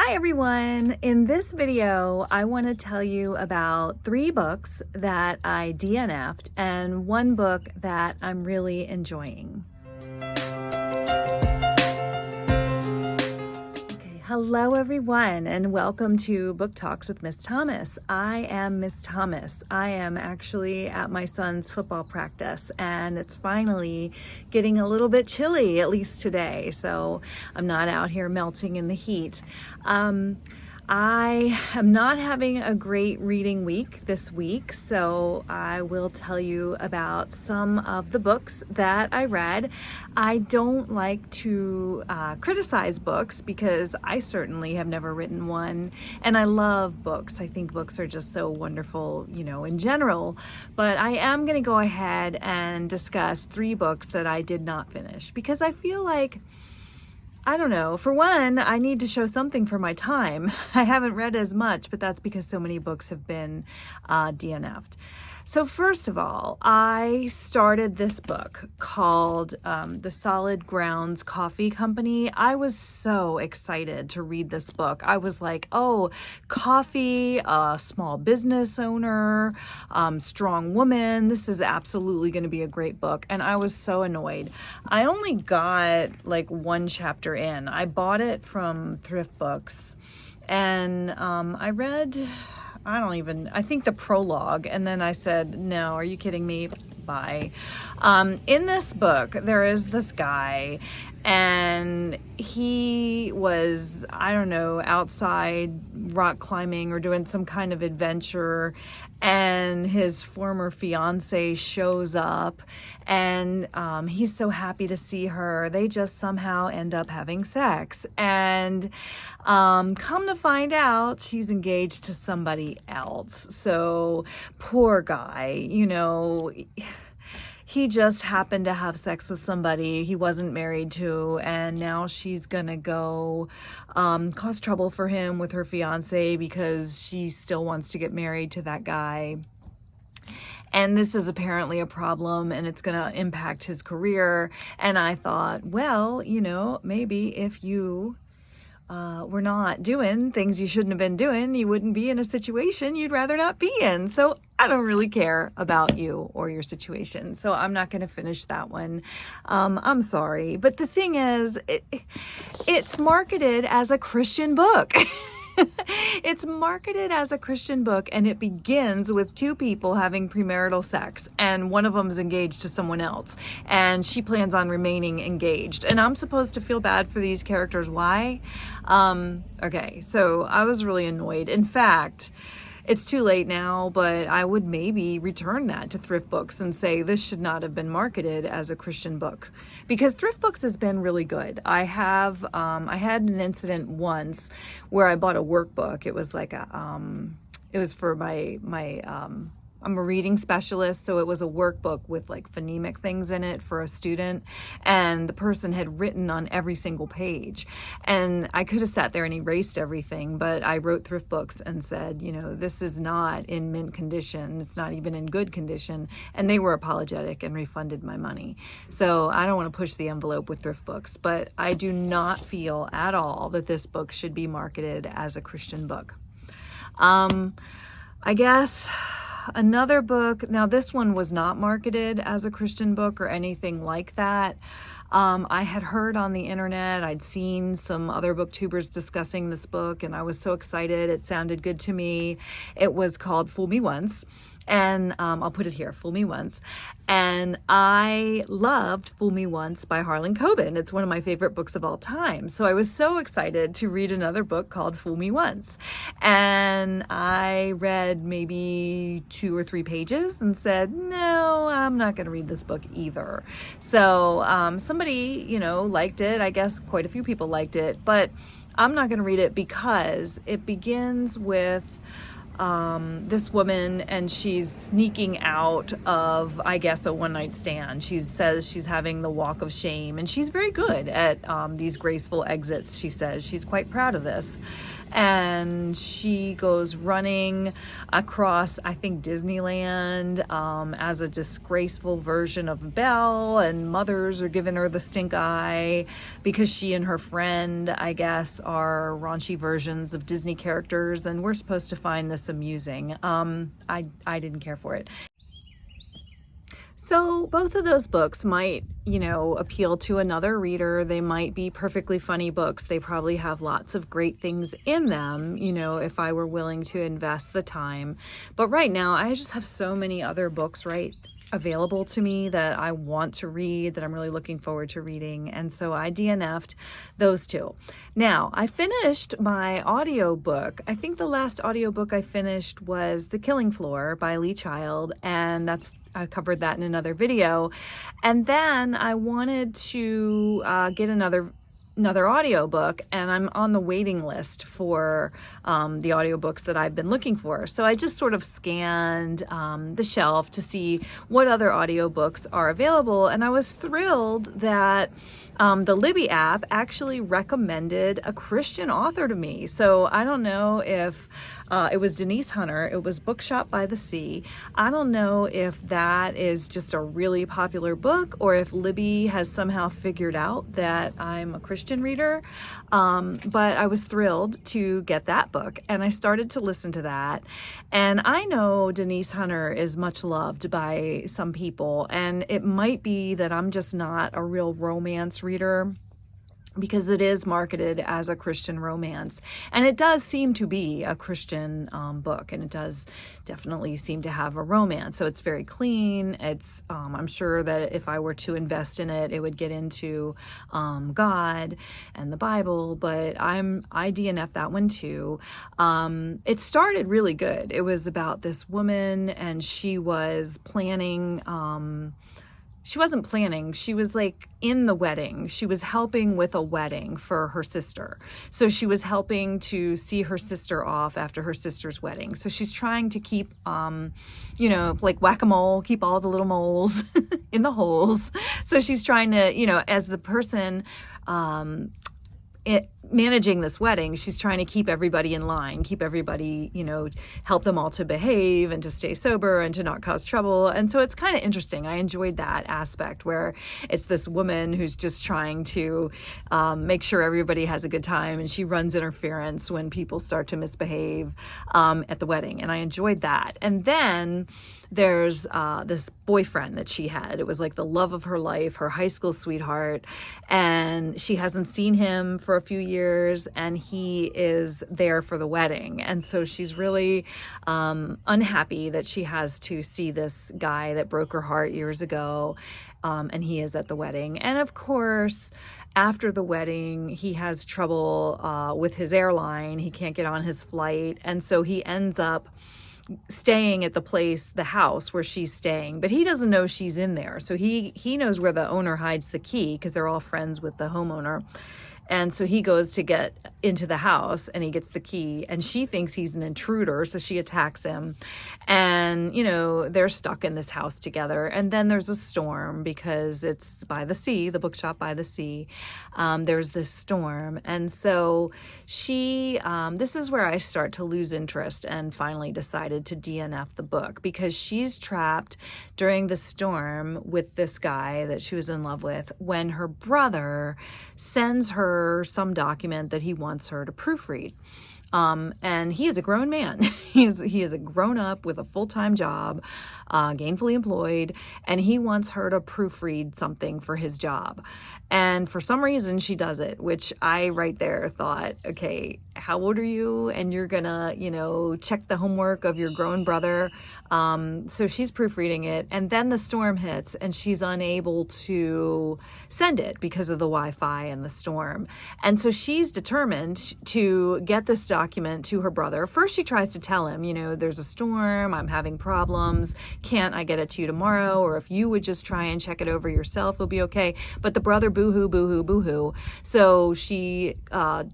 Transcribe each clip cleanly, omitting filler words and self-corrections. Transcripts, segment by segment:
Hi everyone! In this video, I want to tell you about 3 books that I DNFed and 1 book that I'm really enjoying. Hello everyone and welcome to Book Talks with Miss Thomas. I am Miss Thomas. I am actually at my son's football practice and it's finally getting a little bit chilly, at least today, so I'm not out here melting in the heat. I am not having a great reading week this week, so I will tell you about some of the books that I read. I don't like to criticize books because I certainly have never written one, and I love books. I think books are just so wonderful, in general, but I am going to go ahead and discuss 3 books that I did not finish because I feel like, I don't know. For one, I need to show something for my time. I haven't read as much, but that's because so many books have been DNF'd. So first of all, I started this book called The Solid Grounds Coffee Company. I was so excited to read this book. I was like, oh, coffee, small business owner, strong woman. This is absolutely going to be a great book. And I was so annoyed. I only got like 1 chapter in. I bought it from thrift books and I read, I think the prologue, and then I said, no, are you kidding me? Bye. In this book, there is this guy, and he was, outside rock climbing or doing some kind of adventure, and his former fiance shows up, and he's so happy to see her. They just somehow end up having sex, and come to find out, she's engaged to somebody else. So poor guy, he just happened to have sex with somebody he wasn't married to, and now she's gonna go cause trouble for him with her fiance because she still wants to get married to that guy. And this is apparently a problem and it's going to impact his career. And I thought, well, maybe if you were not doing things you shouldn't have been doing, you wouldn't be in a situation you'd rather not be in. So I don't really care about you or your situation. So I'm not going to finish that one. I'm sorry. But the thing is, it's marketed as a Christian book. It's marketed as a Christian book, and it begins with 2 people having premarital sex, and one of them is engaged to someone else, and she plans on remaining engaged. And I'm supposed to feel bad for these characters. Why? Okay, so I was really annoyed. In fact, it's too late now, but I would maybe return that to thrift books and say this should not have been marketed as a Christian book, because thrift books has been really good. I had an incident once where I bought a workbook. It was like it was for I'm a reading specialist, so it was a workbook with like phonemic things in it for a student, and the person had written on every single page, and I could have sat there and erased everything, but I wrote thrift books and said, this is not in mint condition, it's not even in good condition, and they were apologetic and refunded my money. So I don't want to push the envelope with thrift books, but I do not feel at all that this book should be marketed as a Christian book. I guess another book, now this one was not marketed as a Christian book or anything like that. I had heard on the internet, I'd seen some other booktubers discussing this book, and I was so excited. It sounded good to me. It was called Fool Me Once, and I'll put it here, Fool Me Once. And I loved Fool Me Once by Harlan Coben. It's one of my favorite books of all time. So I was so excited to read another book called Fool Me Once. And I read maybe 2 or 3 pages and said, no, I'm not going to read this book either. So somebody, liked it. I guess quite a few people liked it, but I'm not going to read it because it begins with this woman, and she's sneaking out of, I guess, a one-night stand. She says she's having the walk of shame, and she's very good at these graceful exits, she says. She's quite proud of this. and she goes running across, I think, Disneyland as a disgraceful version of Belle, and mothers are giving her the stink eye because she and her friend, I guess, are raunchy versions of Disney characters, and we're supposed to find this amusing. I didn't care for it. So both of those books might, appeal to another reader. They might be perfectly funny books. They probably have lots of great things in them, if I were willing to invest the time. But right now, I just have so many other books available to me that I want to read, that I'm really looking forward to reading. And so I DNF'd those two. Now, I finished my audiobook. I think the last audiobook I finished was The Killing Floor by Lee Child, and I covered that in another video. And then I wanted to get another audiobook, and I'm on the waiting list for the audiobooks that I've been looking for. So I just sort of scanned the shelf to see what other audiobooks are available, and I was thrilled that the Libby app actually recommended a Christian author to me. So I don't know if it was Denise Hunter. It was Bookshop by the Sea. I don't know if that is just a really popular book or if Libby has somehow figured out that I'm a Christian reader. But I was thrilled to get that book, and I started to listen to that. And I know Denise Hunter is much loved by some people, and it might be that I'm just not a real romance reader, because it is marketed as a Christian romance, and it does seem to be a Christian book, and it does definitely seem to have a romance. So it's very clean. It's I'm sure that if I were to invest in it, it would get into God and the Bible. But I DNF that one too. It started really good. It was about this woman, and she was planning. She wasn't planning. She was like in the wedding. She was helping with a wedding for her sister. So she was helping to see her sister off after her sister's wedding. So she's trying to keep, like whack-a-mole, keep all the little moles in the holes. So she's trying to, as the person, managing this wedding, she's trying to keep everybody in line, keep everybody, help them all to behave and to stay sober and to not cause trouble. And so it's kind of interesting. I enjoyed that aspect where it's this woman who's just trying to make sure everybody has a good time, and she runs interference when people start to misbehave at the wedding. And I enjoyed that. And then there's this boyfriend that she had. It was like the love of her life, her high school sweetheart, and she hasn't seen him for a few years, and he is there for the wedding. And so she's really unhappy that she has to see this guy that broke her heart years ago, and he is at the wedding. And of course, after the wedding, he has trouble with his airline. He can't get on his flight, and so he ends up staying at the house where she's staying, but he doesn't know she's in there. So he knows where the owner hides the key, because they're all friends with the homeowner. And so he goes to get into the house, and he gets the key, and she thinks he's an intruder, so she attacks him. And, they're stuck in this house together. And then there's a storm, because it's by the sea, the bookshop by the sea. There's this storm. And so this is where I start to lose interest, and finally decided to DNF the book, because she's trapped during the storm with this guy that she was in love with, when her brother sends her some document that he wants her to proofread. And he is a grown man. He is a grown up with a full-time job, gainfully employed, and he wants her to proofread something for his job. And for some reason, she does it, which I right there thought, okay, how old are you? And you're gonna, check the homework of your grown brother. So she's proofreading it, and then the storm hits, and she's unable to send it because of the Wi-Fi and the storm. And so she's determined to get this document to her brother. First, she tries to tell him, there's a storm, I'm having problems, can't I get it to you tomorrow? Or if you would just try and check it over yourself, it'll be okay. But the brother boo-hoo, boo-hoo, boo-hoo. So she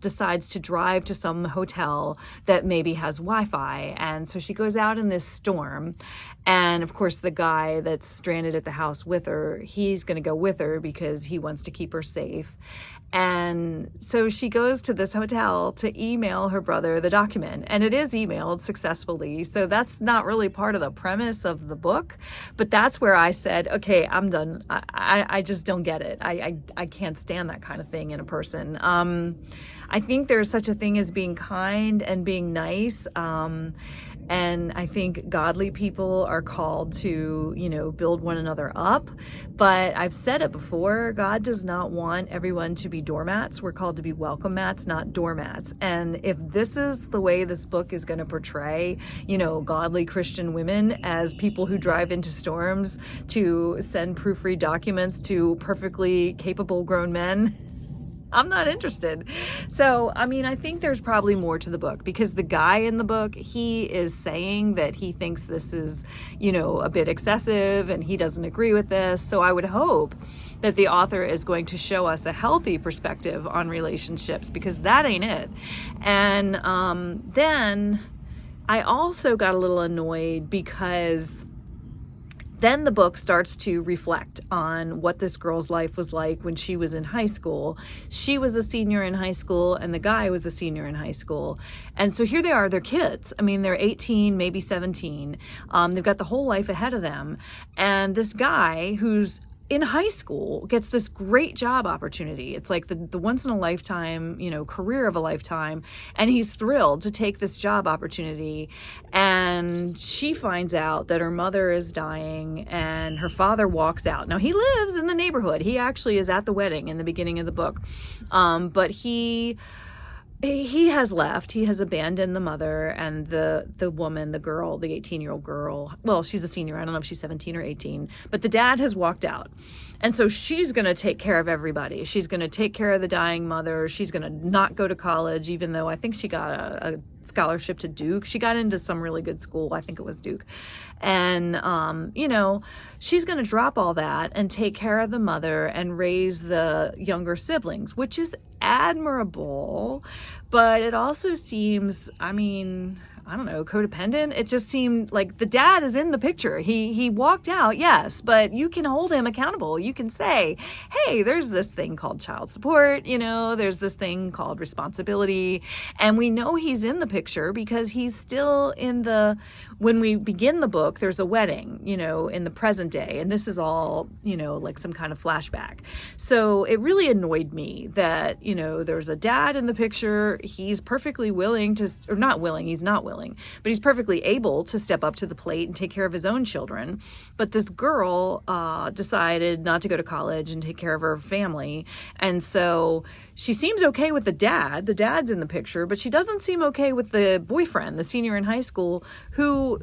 decides to drive to some hotel that maybe has Wi-Fi. And so she goes out in this storm. And of course, the guy that's stranded at the house with her, he's going to go with her because he wants to keep her safe. And so she goes to this hotel to email her brother the document, and it is emailed successfully. So that's not really part of the premise of the book, but that's where I said, okay, I'm done. I just don't get it. I can't stand that kind of thing in a person. I think there's such a thing as being kind and being nice. And I think godly people are called to, build one another up. But I've said it before, God does not want everyone to be doormats. We're called to be welcome mats, not doormats. And if this is the way this book is going to portray, godly Christian women as people who drive into storms to send proofread documents to perfectly capable grown men, I'm not interested. So, I think there's probably more to the book, because the guy in the book, he is saying that he thinks this is, a bit excessive, and he doesn't agree with this. So I would hope that the author is going to show us a healthy perspective on relationships, because that ain't it. And then I also got a little annoyed because then the book starts to reflect on what this girl's life was like when she was in high school. She was a senior in high school, and the guy was a senior in high school. And so here they are, they're kids. They're 18, maybe 17. They've got the whole life ahead of them. And this guy who's in high school gets this great job opportunity. It's like the once in a lifetime, career of a lifetime. And he's thrilled to take this job opportunity. And she finds out that her mother is dying, and her father walks out. Now, he lives in the neighborhood. He actually is at the wedding in the beginning of the book. But he has left. He has abandoned the mother and the woman, the girl, the 18-year-old girl. Well, she's a senior. I don't know if she's 17 or 18. But the dad has walked out. And so she's going to take care of everybody. She's going to take care of the dying mother. She's going to not go to college, even though I think she got a scholarship to Duke. She got into some really good school. I think it was Duke. And, she's going to drop all that and take care of the mother and raise the younger siblings, which is admirable. But it also seems, I don't know, codependent. It just seemed like the dad is in the picture. He walked out, yes, but you can hold him accountable. You can say, hey, there's this thing called child support, there's this thing called responsibility. And we know he's in the picture because he's still when we begin the book, there's a wedding, in the present day. And this is all, like some kind of flashback. So it really annoyed me that, there's a dad in the picture. He's perfectly willing to, or not willing, he's not willing, but he's perfectly able to step up to the plate and take care of his own children. But this girl decided not to go to college and take care of her family. And so she seems okay with the dad. The dad's in the picture, but she doesn't seem okay with the boyfriend, the senior in high school, who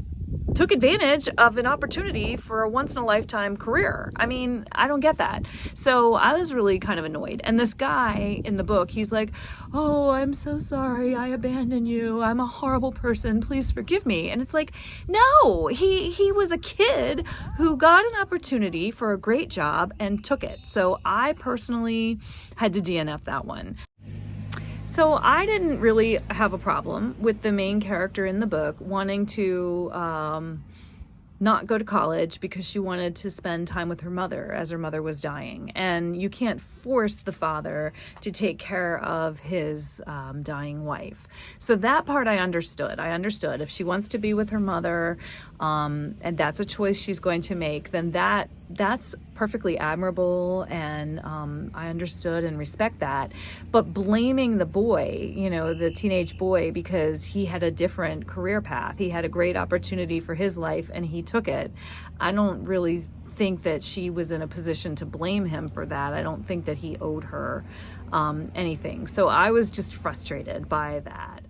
took advantage of an opportunity for a once-in-a-lifetime career. I don't get that. So I was really kind of annoyed. And this guy in the book, he's like, oh, I'm so sorry. I abandoned you. I'm a horrible person. Please forgive me. And it's like, no, he was a kid who got an opportunity for a great job and took it. So I personally had to DNF that one. So I didn't really have a problem with the main character in the book wanting to not go to college because she wanted to spend time with her mother as her mother was dying. And you can't force the father to take care of his dying wife. So that part I understood. If she wants to be with her mother, and that's a choice she's going to make, then that's perfectly admirable, and I understood and respect that. But blaming the boy, the teenage boy, because he had a different career path, he had a great opportunity for his life and he took it, I don't really think that she was in a position to blame him for that. I don't think that he owed her anything. So I was just frustrated by that.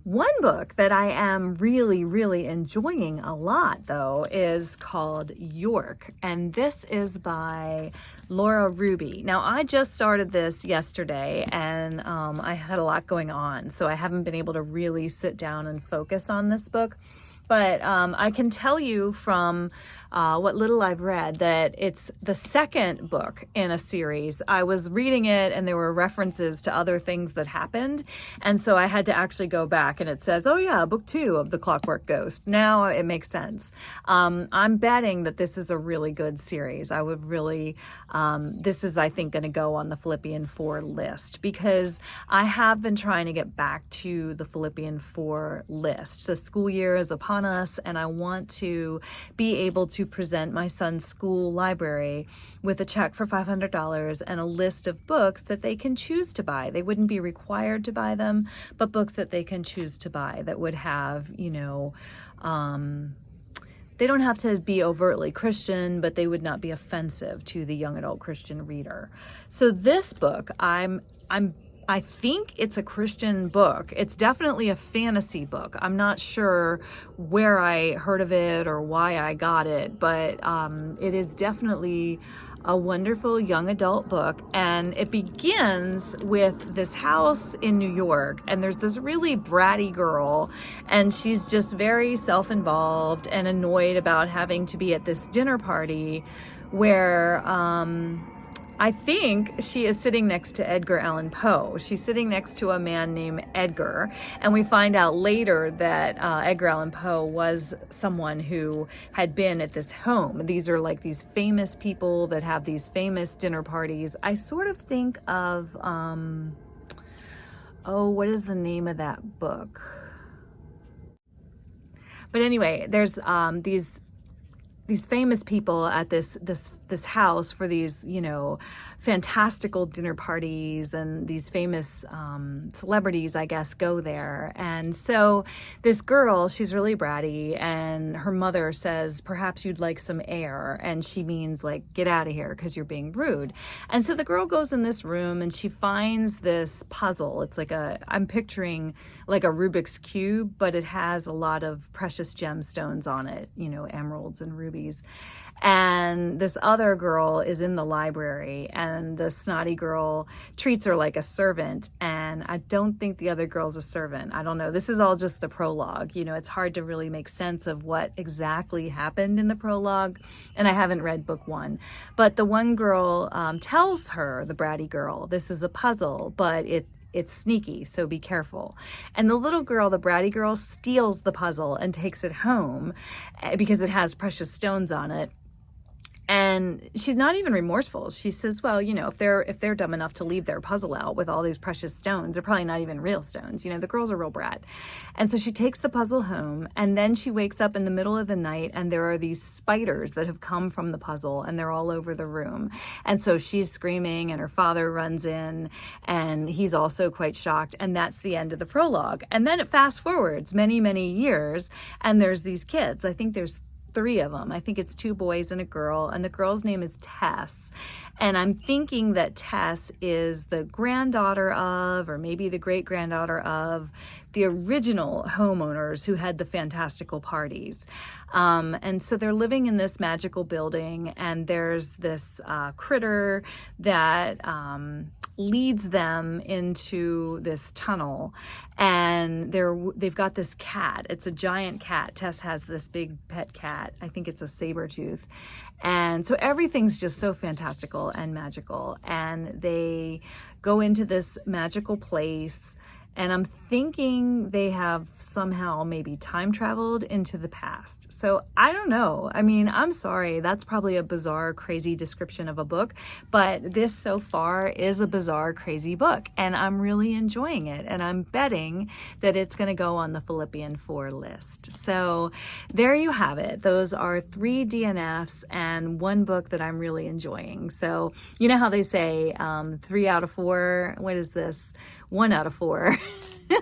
One book that I am really, really enjoying a lot, though, is called York, and this is by Laura Ruby. Now, I just started this yesterday, and I had a lot going on, so I haven't been able to really sit down and focus on this book. But I can tell you from what little I've read, that it's the second book in a series. I was reading it and there were references to other things that happened. And so I had to actually go back, and it says, oh yeah, book 2 of The Clockwork Ghost. Now it makes sense. I'm betting that this is a really good series. I would really, this is, I think, going to go on the Philippian 4 list, because I have been trying to get back to the Philippian 4 list. The school year is upon us, and I want to be able to present my son's school library with a check for $500 and a list of books that they can choose to buy. They wouldn't be required to buy them, but books that they can choose to buy that would have, you know, they don't have to be overtly Christian, but they would not be offensive to the young adult Christian reader. So this book, I think it's a Christian book. It's definitely a fantasy book. I'm not sure where I heard of it or why I got it, but it is definitely a wonderful young adult book. And it begins with this house in New York, and there's this really bratty girl, and she's just very self-involved and annoyed about having to be at this dinner party where I think she is sitting next to Edgar Allan Poe. She's sitting next to a man named Edgar, and we find out later that Edgar Allan Poe was someone who had been at this home. These are like these famous people that have these famous dinner parties. I sort of think of, oh, what is the name of that book? But anyway, there's these famous people at this house for these, you know, fantastical dinner parties, and these famous celebrities, I guess, go there. And so this girl, she's really bratty, and her mother says, perhaps you'd like some air, and she means like, get out of here because you're being rude. And so the girl goes in this room and she finds this puzzle. It's like I'm picturing like a Rubik's Cube, but it has a lot of precious gemstones on it, you know, emeralds and rubies. And this other girl is in the library, and the snotty girl treats her like a servant. And I don't think the other girl's a servant. I don't know. This is all just the prologue. You know, it's hard to really make sense of what exactly happened in the prologue. And I haven't read book 1. But the one girl tells her, the bratty girl, this is a puzzle, but it's sneaky, so be careful. And the little girl, the bratty girl, steals the puzzle and takes it home because it has precious stones on it. And she's not even remorseful. She says, well, you know, if they're dumb enough to leave their puzzle out with all these precious stones, they're probably not even real stones. You know, the girl's a real brat. And so she takes the puzzle home, and then she wakes up in the middle of the night, and there are these spiders that have come from the puzzle, and they're all over the room. And so she's screaming, and her father runs in, and he's also quite shocked. And that's the end of the prologue. And then it fast forwards many, many years, and there's these kids. I think there's 3 of them. I think it's 2 boys and a girl, and the girl's name is Tess. And I'm thinking that Tess is the granddaughter of, or maybe the great-granddaughter of, the original homeowners who had the fantastical parties. And so they're living in this magical building, and there's this critter that leads them into this tunnel, and they've got this cat. It's a giant cat. Tess has this big pet cat. I think it's a saber tooth. And so everything's just so fantastical and magical, and they go into this magical place. And I'm thinking they have somehow maybe time traveled into the past. So I don't know. I mean, I'm sorry. That's probably a bizarre, crazy description of a book. But this so far is a bizarre, crazy book. And I'm really enjoying it. And I'm betting that it's going to go on the Philippian 4 list. So there you have it. Those are 3 DNFs and 1 book that I'm really enjoying. So you know how they say 3 out of 4, what is this? 1 out of 4,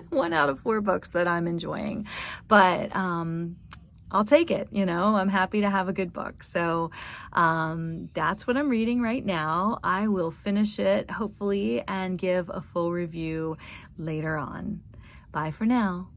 1 out of 4 books that I'm enjoying, but I'll take it. You know, I'm happy to have a good book. So that's what I'm reading right now. I will finish it hopefully and give a full review later on. Bye for now.